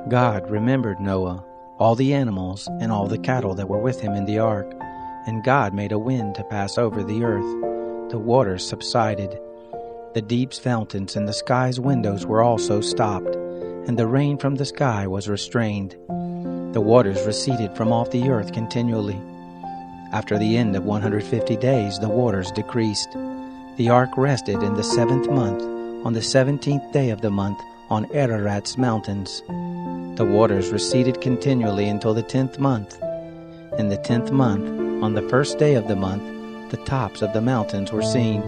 God remembered Noah, all the animals, and all the cattle that were with him in the ark. And God made a wind to pass over the earth. The waters subsided. The deep's fountains and the sky's windows were also stopped, and the rain from the sky was restrained. The waters receded from off the earth continually. After the end of 150 days, the waters decreased. The ark rested in the 7th month, on the 17th day of the month, on Ararat's mountains. The waters receded continually until the 10th month. In the 10th month, on the 1st day of the month, the tops of the mountains were seen.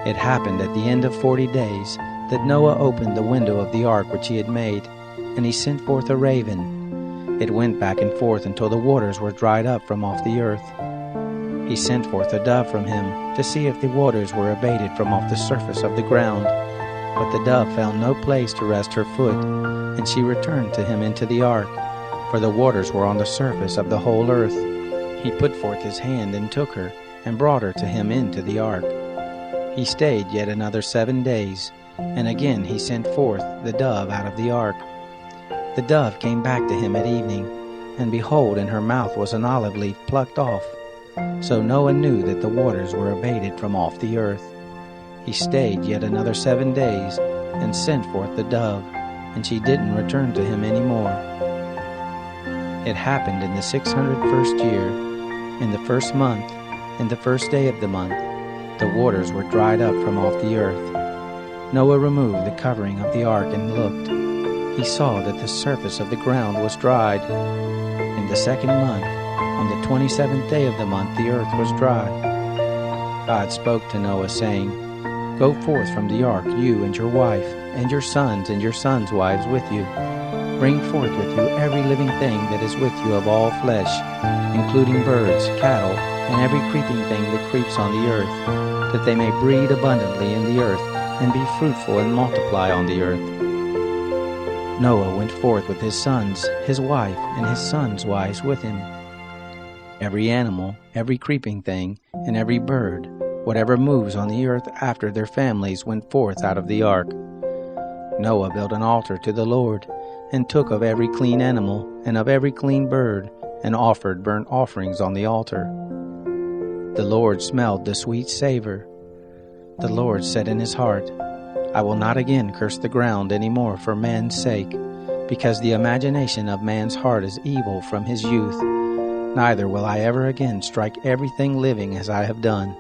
It happened at the end of 40 days that Noah opened the window of the ark which he had made, and he sent forth a raven. It went back and forth until the waters were dried up from off the earth. He sent forth a dove from him to see if the waters were abated from off the surface of the ground. But the dove found no place to rest her foot, and she returned to him into the ark, for the waters were on the surface of the whole earth. He put forth his hand and took her, and brought her to him into the ark. He stayed yet another 7 days, and again he sent forth the dove out of the ark. The dove came back to him at evening, and behold, in her mouth was an olive leaf plucked off. So Noah knew that the waters were abated from off the earth. He stayed yet another 7 days, and sent forth the dove, and she didn't return to him any more. It happened in the 601st year, in the 1st month, in the 1st day of the month, the waters were dried up from off the earth. Noah removed the covering of the ark and looked. He saw that the surface of the ground was dried. In the 2nd month, on the 27th day of the month, the earth was dry. God spoke to Noah, saying, "Go forth from the ark, you and your wife, and your sons' wives with you. Bring forth with you every living thing that is with you of all flesh, including birds, cattle, and every creeping thing that creeps on the earth, that they may breed abundantly in the earth, and be fruitful and multiply on the earth." Noah went forth with his sons, his wife, and his sons' wives with him. Every animal, every creeping thing, and every bird, whatever moves on the earth after their families, went forth out of the ark. Noah built an altar to the Lord, and took of every clean animal, and of every clean bird, and offered burnt offerings on the altar. The Lord smelled the sweet savor. The Lord said in his heart, "I will not again curse the ground any more for man's sake, because the imagination of man's heart is evil from his youth. Neither will I ever again strike everything living as I have done.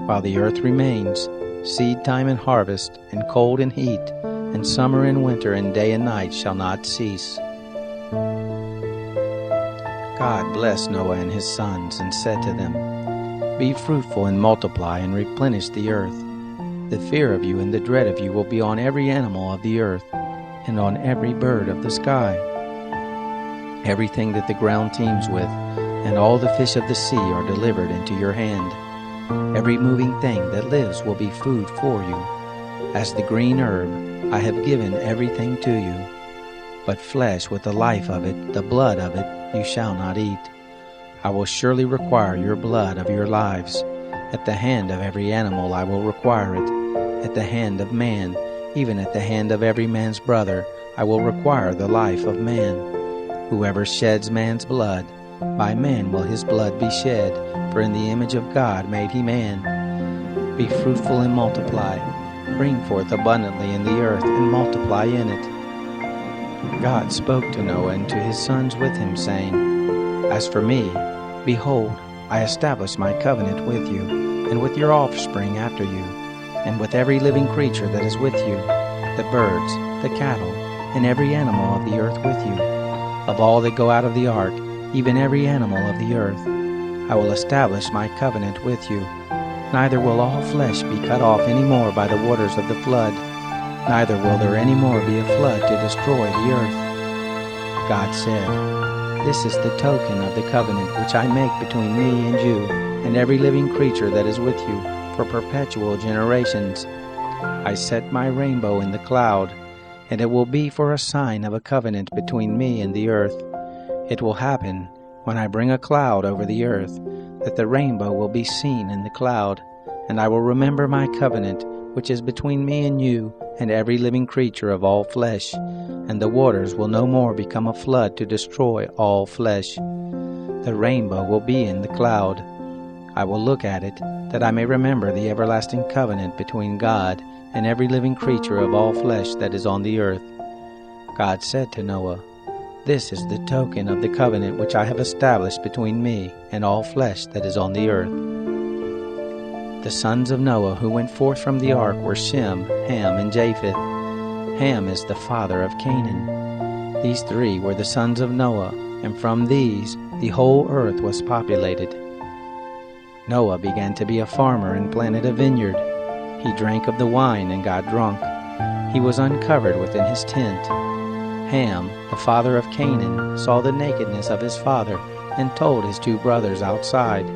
While the earth remains, seed time and harvest, and cold and heat, and summer and winter, and day and night shall not cease." God blessed Noah and his sons, and said to them, "Be fruitful and multiply, and replenish the earth. The fear of you and the dread of you will be on every animal of the earth, and on every bird of the sky. Everything that the ground teems with, and all the fish of the sea are delivered into your hand. Every moving thing that lives will be food for you. As the green herb, I have given everything to you. But flesh with the life of it, the blood of it, you shall not eat. I will surely require your blood of your lives. At the hand of every animal I will require it. At the hand of man, even at the hand of every man's brother, I will require the life of man. Whoever sheds man's blood, by man will his blood be shed, for in the image of God made he man. Be fruitful and multiply. Bring forth abundantly in the earth, and multiply in it." God spoke to Noah and to his sons with him, saying, "As for me, behold, I establish my covenant with you, and with your offspring after you, and with every living creature that is with you, the birds, the cattle, and every animal of the earth with you. Of all that go out of the ark, even every animal of the earth, I will establish my covenant with you. Neither will all flesh be cut off any more by the waters of the flood, neither will there any more be a flood to destroy the earth." God said, "This is the token of the covenant which I make between me and you, and every living creature that is with you, for perpetual generations. I set my rainbow in the cloud, and it will be for a sign of a covenant between me and the earth. It will happen, when I bring a cloud over the earth, that the rainbow will be seen in the cloud, and I will remember my covenant which is between me and you, and every living creature of all flesh, and the waters will no more become a flood to destroy all flesh. The rainbow will be in the cloud. I will look at it, that I may remember the everlasting covenant between God and every living creature of all flesh that is on the earth. God said to Noah, This is the token of the covenant which I have established between me and all flesh that is on the earth. The sons of Noah who went forth from the ark were Shem, Ham, and Japheth. Ham is the father of Canaan. These three were the sons of Noah, and from these the whole earth was populated. Noah began to be a farmer and planted a vineyard. He drank of the wine and got drunk. He was uncovered within his tent. Ham, the father of Canaan, saw the nakedness of his father and told his two brothers outside.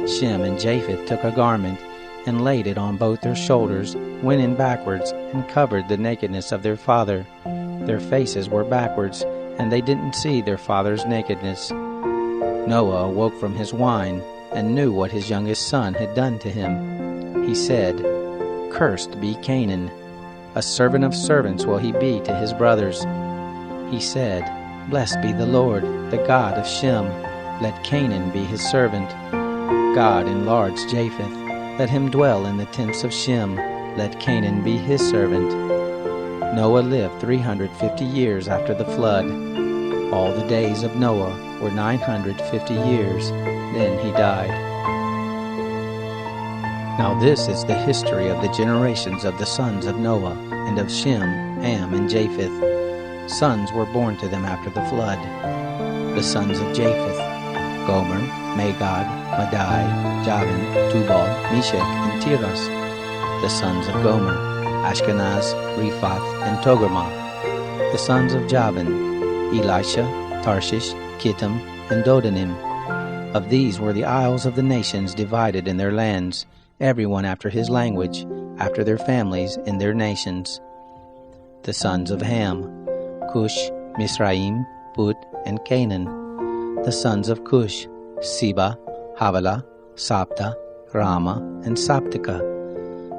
Shem and Japheth took a garment and laid it on both their shoulders, went in backwards, and covered the nakedness of their father. Their faces were backwards, and they didn't see their father's nakedness. Noah awoke from his wine and knew what his youngest son had done to him. He said, Cursed be Canaan. A servant of servants will he be to his brothers. He said, Blessed be the Lord, the God of Shem. Let Canaan be his servant. God enlarged Japheth. Let him dwell in the tents of Shem. Let Canaan be his servant. Noah lived 350 years after the flood. All the days of Noah were 950 years. Then he died. Now this is the history of the generations of the sons of Noah, and of Shem, Ham, and Japheth. Sons were born to them after the flood. The sons of Japheth: Gomer, Magog, Madai, Javan, Tubal, Meshech, and Tiras. The sons of Gomer: Ashkenaz, Riphath, and Togarmah. The sons of Javan: Elisha, Tarshish, Kittim, and Dodanim. Of these were the isles of the nations divided in their lands, everyone after his language, after their families, in their nations. The sons of Ham: Cush, Mizraim, Put, and Canaan. The sons of Cush: Seba, Havilah, Sabta, Rama, and Sabtika.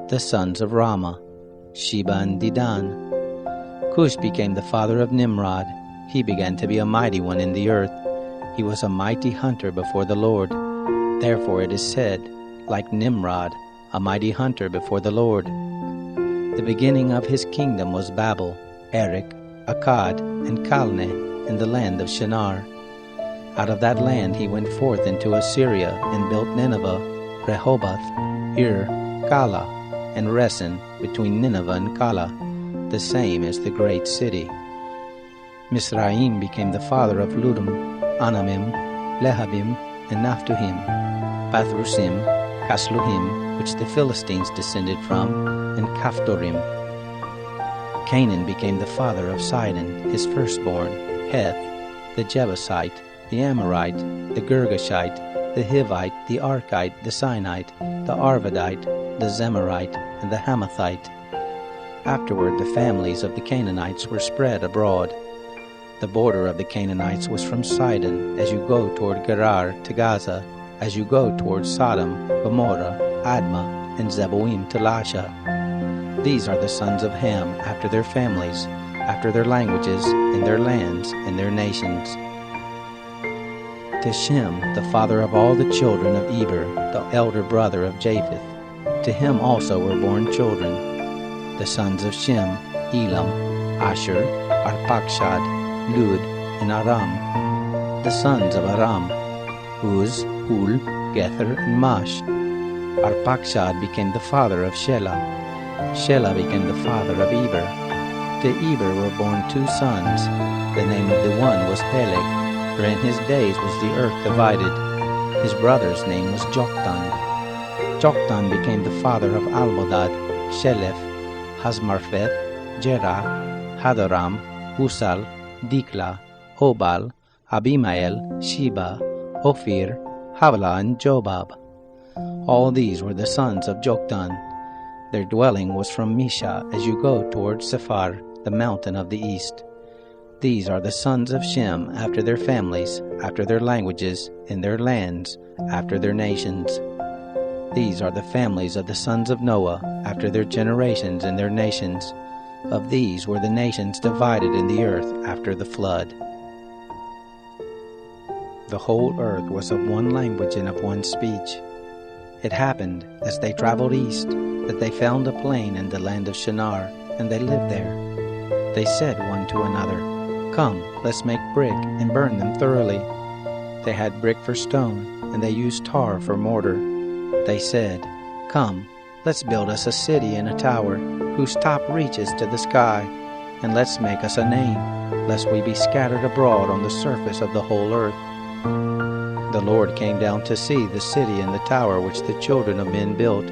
The sons of Rama: Sheba and Dedan. Cush became the father of Nimrod. He began to be a mighty one in the earth. He was a mighty hunter before the Lord. Therefore it is said, like Nimrod, a mighty hunter before the Lord. The beginning of his kingdom was Babel, Erech, Akkad, and Calneh in the land of Shinar. Out of that land he went forth into Assyria and built Nineveh, Rehoboth, Ir, Kala, and Resen between Nineveh and Kala. The same is the great city. Mizraim became the father of Ludum, Anamim, Lehabim, and Naphtuhim, Pathrusim, Casluhim, which the Philistines descended from, and Caphtorim. Canaan became the father of Sidon, his firstborn, Heth, the Jebusite, the Amorite, the Girgashite, the Hivite, the Arkite, the Sinite, the Arvadite, the Zemarite, and the Hamathite. Afterward the families of the Canaanites were spread abroad. The border of the Canaanites was from Sidon, as you go toward Gerar to Gaza, as you go toward Sodom, Gomorrah, Admah, and Zeboim to Lasha. These are the sons of Ham after their families, after their languages, in their lands, and their nations. To Shem, the father of all the children of Eber, the elder brother of Japheth, to him also were born children. The sons of Shem: Elam, Asher, Arpachshad, Lud, and Aram. The sons of Aram: Uz, Hul, Gether, and Mash. Arpachshad became the father of Shelah. Shelah became the father of Eber. To Eber were born two sons. The name of the one was Peleg, for in his days was the earth divided. His brother's name was Joktan. Joktan became the father of Almodad, Shelef, Hazmarpheth, Jerah, Hadoram, Usal, Dikla, Obal, Abimael, Sheba, Ophir, Havilah, and Jobab. All these were the sons of Joktan. Their dwelling was from Misha, as you go toward Sephar, the mountain of the east. These are the sons of Shem after their families, after their languages, in their lands, after their nations. These are the families of the sons of Noah, after their generations and their nations. Of these were the nations divided in the earth after the flood. The whole earth was of one language and of one speech. It happened, as they traveled east, that they found a plain in the land of Shinar, and they lived there. They said one to another, "Come, let's make brick and burn them thoroughly." They had brick for stone, and they used tar for mortar. They said, "Come, let's build us a city and a tower, whose top reaches to the sky, and let's make us a name, lest we be scattered abroad on the surface of the whole earth." The Lord came down to see the city and the tower which the children of men built.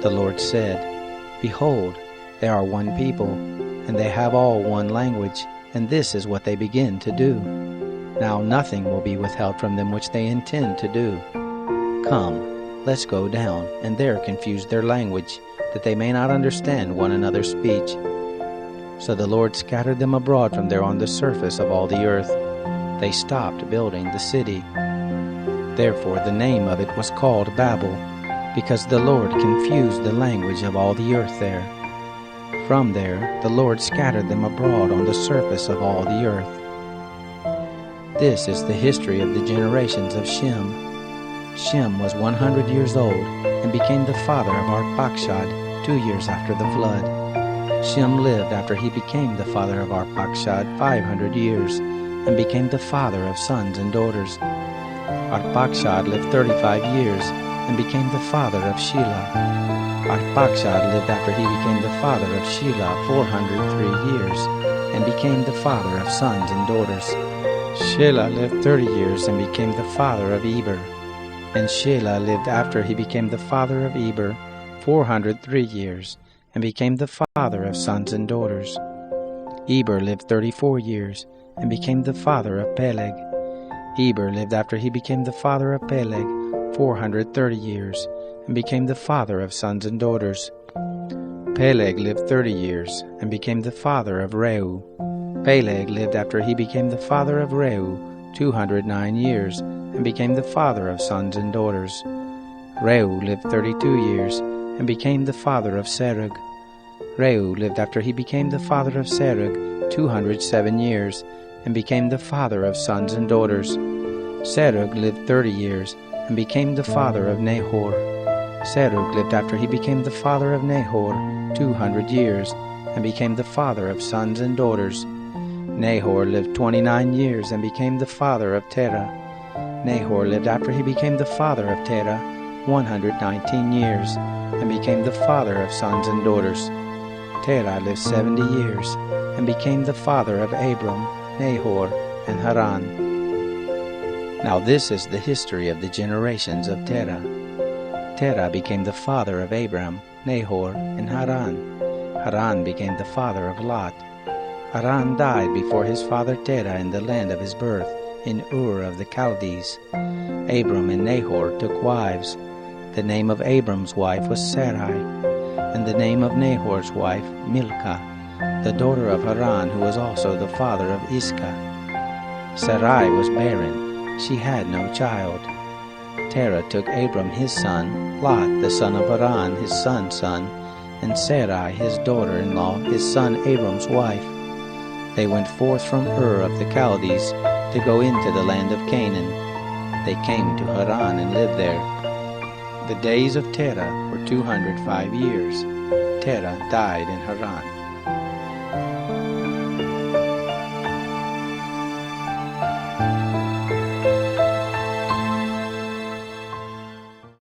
The Lord said, "Behold, they are one people, and they have all one language, and this is what they begin to do. Now nothing will be withheld from them which they intend to do. Come, let's go down, and there confuse their language, that they may not understand one another's speech." So the Lord scattered them abroad from there on the surface of all the earth. They stopped building the city. Therefore the name of it was called Babel, because the Lord confused the language of all the earth there. From there the Lord scattered them abroad on the surface of all the earth. This is the history of the generations of Shem. Shem was 100 years old, and became the father of Arpachshad 2 years after the flood. Shem lived after he became the father of Arpachshad 500 years, and became the father of sons and daughters. Arpachshad lived 35 years, and became the father of Shelah. Arpachshad lived after he became the father of Shelah 403 years, and became the father of sons and daughters. Shelah lived 30 years, and became the father of Eber. And Shelah lived after he became the father of Eber 403 years, and became the father of sons and daughters. Eber lived 34 years, and became the father of Peleg. Eber lived after he became the father of Peleg 430 years, and became the father of sons and daughters. Peleg lived 30 years, and became the father of Reu. Peleg lived after he became the father of Reu 209 years, and became the father of sons and daughters. Reu lived 32 years, and became the father of Serug. Reu lived after he became the father of Serug 207 years, and became the father of sons and daughters. Serug lived 30 years, and became the father of Nahor. Serug lived after he became the father of Nahor 200 years, and became the father of sons and daughters. Nahor lived 29 years, and became the father of Terah. Nahor lived after he became the father of Terah 119 years, and became the father of sons and daughters. Terah lived 70 years, and became the father of Abram, Nahor, and Haran. Now this is the history of the generations of Terah. Terah became the father of Abram, Nahor, and Haran. Haran became the father of Lot. Haran died before his father Terah in the land of his birth, in Ur of the Chaldees. Abram and Nahor took wives. The name of Abram's wife was Sarai, and the name of Nahor's wife Milcah, the daughter of Haran, who was also the father of Iscah. Sarai was barren. She had no child. Terah took Abram his son, Lot the son of Haran his son's son, and Sarai his daughter-in-law, his son Abram's wife. They went forth from Ur of the Chaldees to go into the land of Canaan. They came to Haran and lived there. The days of Terah were 205 years. Terah died in Haran.